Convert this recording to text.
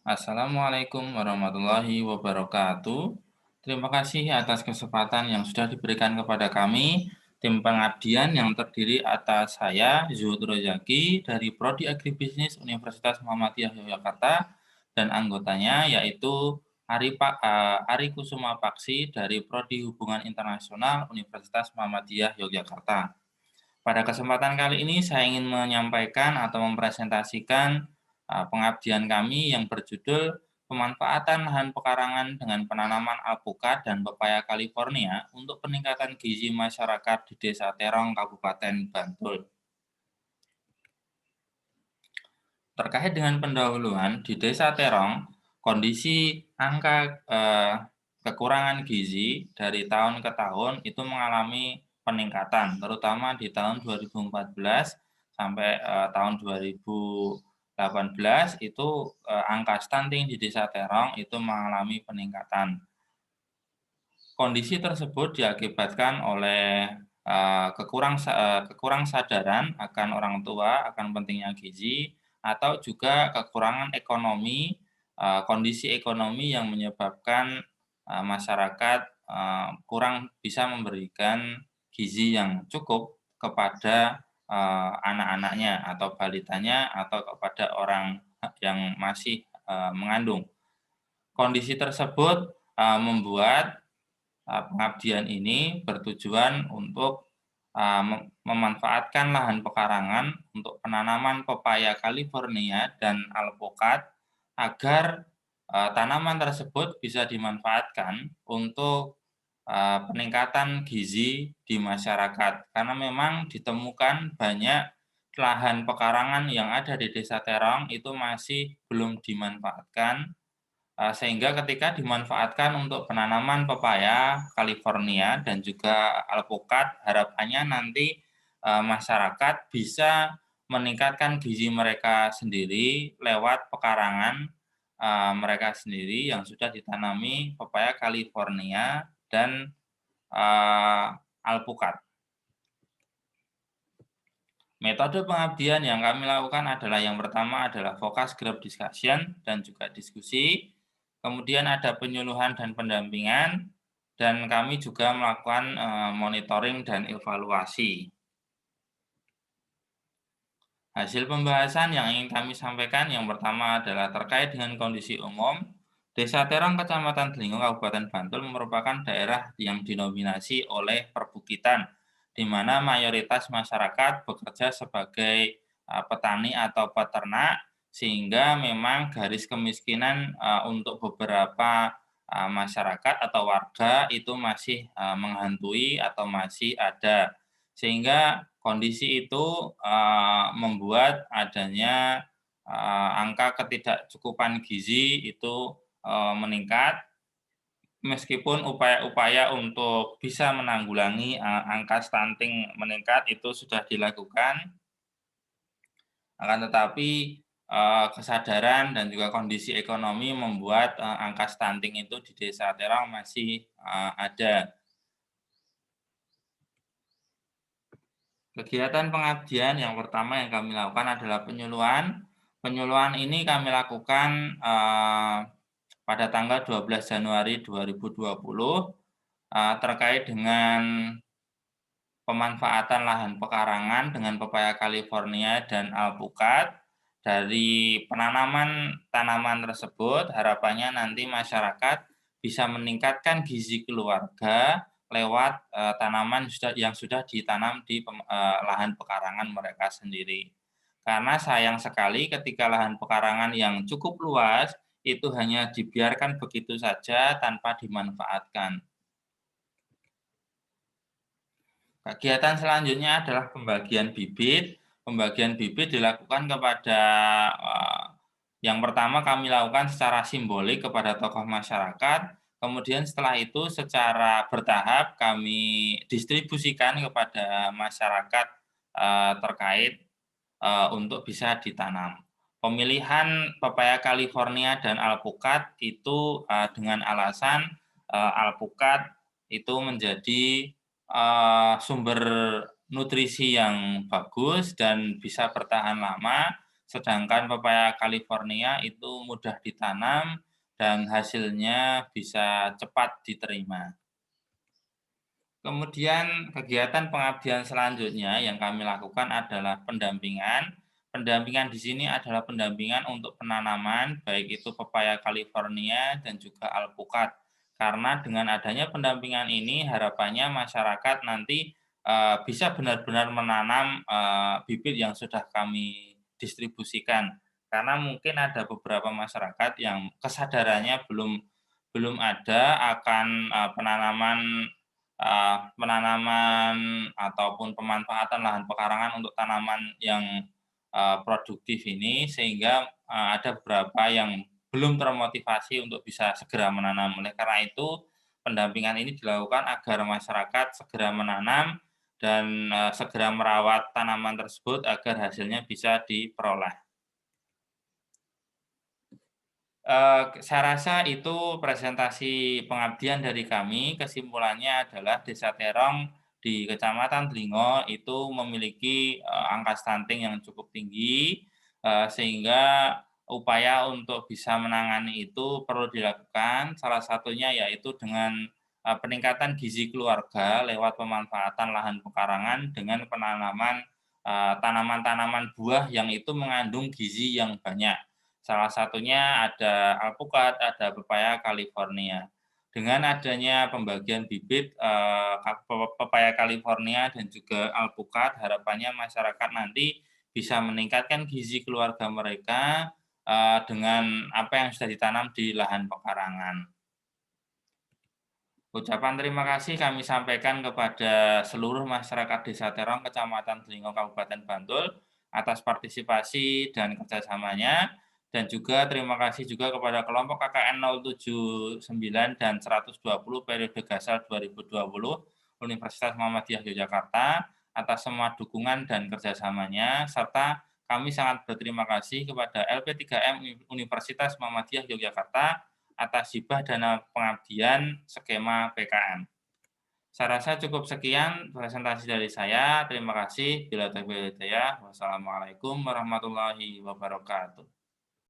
Assalamualaikum warahmatullahi wabarakatuh. Terima kasih atas kesempatan yang sudah diberikan kepada kami, tim pengabdian yang terdiri atas saya, Zuhud Rozaki, dari Prodi Agribisnis Universitas Muhammadiyah Yogyakarta, dan anggotanya yaitu Ari Kusuma Paksi dari Prodi Hubungan Internasional Universitas Muhammadiyah Yogyakarta. Pada kesempatan kali ini saya ingin menyampaikan atau mempresentasikan pengabdian kami yang berjudul pemanfaatan lahan pekarangan dengan penanaman alpukat dan pepaya California untuk peningkatan gizi masyarakat di Desa Terong, Kabupaten Bantul. Terkait dengan pendahuluan di Desa Terong, kondisi angka kekurangan gizi dari tahun ke tahun itu mengalami peningkatan, terutama di tahun 2014 sampai tahun 2018 itu angka stunting di Desa Terong itu mengalami peningkatan. Kondisi tersebut diakibatkan oleh kekurang sadaran akan orang tua akan pentingnya gizi, atau juga kekurangan ekonomi, kondisi ekonomi yang menyebabkan masyarakat kurang bisa memberikan gizi yang cukup kepada anak-anaknya atau balitanya atau kepada orang yang masih mengandung. Kondisi tersebut membuat pengabdian ini bertujuan untuk memanfaatkan lahan pekarangan untuk penanaman pepaya California dan alpukat agar tanaman tersebut bisa dimanfaatkan untuk peningkatan gizi di masyarakat. Karena memang ditemukan banyak lahan pekarangan yang ada di Desa Terong itu masih belum dimanfaatkan, sehingga ketika dimanfaatkan untuk penanaman pepaya California dan juga alpukat, harapannya nanti masyarakat bisa meningkatkan gizi mereka sendiri lewat pekarangan mereka sendiri yang sudah ditanami pepaya California dan alpukat. Metode pengabdian yang kami lakukan adalah yang pertama adalah focus group discussion dan juga diskusi. Kemudian ada penyuluhan dan pendampingan, dan kami juga melakukan monitoring dan evaluasi. Hasil pembahasan yang ingin kami sampaikan yang pertama adalah terkait dengan kondisi umum. Desa Terong, Kecamatan Delingo, Kabupaten Bantul merupakan daerah yang didominasi oleh perbukitan, di mana mayoritas masyarakat bekerja sebagai petani atau peternak, sehingga memang garis kemiskinan untuk beberapa masyarakat atau warga itu masih menghantui atau masih ada. Sehingga kondisi itu membuat adanya angka ketidakcukupan gizi itu meningkat, meskipun upaya-upaya untuk bisa menanggulangi angka stunting meningkat itu sudah dilakukan, akan tetapi kesadaran dan juga kondisi ekonomi membuat angka stunting itu di Desa Terong masih ada. Kegiatan pengabdian yang pertama yang kami lakukan adalah penyuluhan. Penyuluhan ini kami lakukan pada tanggal 12 Januari 2020 terkait dengan pemanfaatan lahan pekarangan dengan pepaya California dan alpukat. Dari penanaman tanaman tersebut, harapannya nanti masyarakat bisa meningkatkan gizi keluarga lewat tanaman yang sudah ditanam di lahan pekarangan mereka sendiri. Karena sayang sekali ketika lahan pekarangan yang cukup luas itu hanya dibiarkan begitu saja tanpa dimanfaatkan. Kegiatan selanjutnya adalah pembagian bibit. Pembagian bibit dilakukan kepada yang pertama kami lakukan secara simbolik kepada tokoh masyarakat, kemudian setelah itu secara bertahap kami distribusikan kepada masyarakat terkait untuk bisa ditanam. Pemilihan pepaya California dan alpukat itu dengan alasan alpukat itu menjadi sumber nutrisi yang bagus dan bisa bertahan lama, Sedangkan pepaya California itu mudah ditanam dan hasilnya bisa cepat diterima. Kemudian kegiatan pengabdian selanjutnya yang kami lakukan adalah pendampingan. Pendampingan di sini adalah pendampingan untuk penanaman, baik itu pepaya California dan juga alpukat. Karena dengan adanya pendampingan ini harapannya masyarakat nanti bisa benar-benar menanam bibit yang sudah kami distribusikan. Karena mungkin ada beberapa masyarakat yang kesadarannya belum belum ada akan penanaman ataupun pemanfaatan lahan pekarangan untuk tanaman yang produktif ini, sehingga ada beberapa yang belum termotivasi untuk bisa segera menanam. Oleh karena itu, pendampingan ini dilakukan agar masyarakat segera menanam dan segera merawat tanaman tersebut agar hasilnya bisa diperoleh. Saya rasa itu presentasi pengabdian dari kami. Kesimpulannya adalah Desa Terong di Kecamatan Dlingo itu memiliki, angka stunting yang cukup tinggi, sehingga upaya untuk bisa menangani itu perlu dilakukan. Salah satunya yaitu dengan, peningkatan gizi keluarga lewat pemanfaatan lahan pekarangan dengan penanaman, tanaman-tanaman buah yang itu mengandung gizi yang banyak. Salah satunya ada alpukat, ada pepaya California. Dengan adanya pembagian bibit, pepaya California dan juga alpukat, harapannya masyarakat nanti bisa meningkatkan gizi keluarga mereka, dengan apa yang sudah ditanam di lahan pekarangan. Ucapan terima kasih kami sampaikan kepada seluruh masyarakat Desa Terong, Kecamatan Dlingo, Kabupaten Bantul, atas partisipasi dan kerjasamanya, dan juga terima kasih juga kepada kelompok KKN 079 dan 120 periode Gasal 2020 Universitas Muhammadiyah Yogyakarta atas semua dukungan dan kerjasamanya, serta kami sangat berterima kasih kepada LP3M Universitas Muhammadiyah Yogyakarta atas hibah dana pengabdian skema PKM. Saya rasa cukup sekian presentasi dari saya. Terima kasih. Bila taufiq wal hidayah. Wassalamualaikum warahmatullahi wabarakatuh.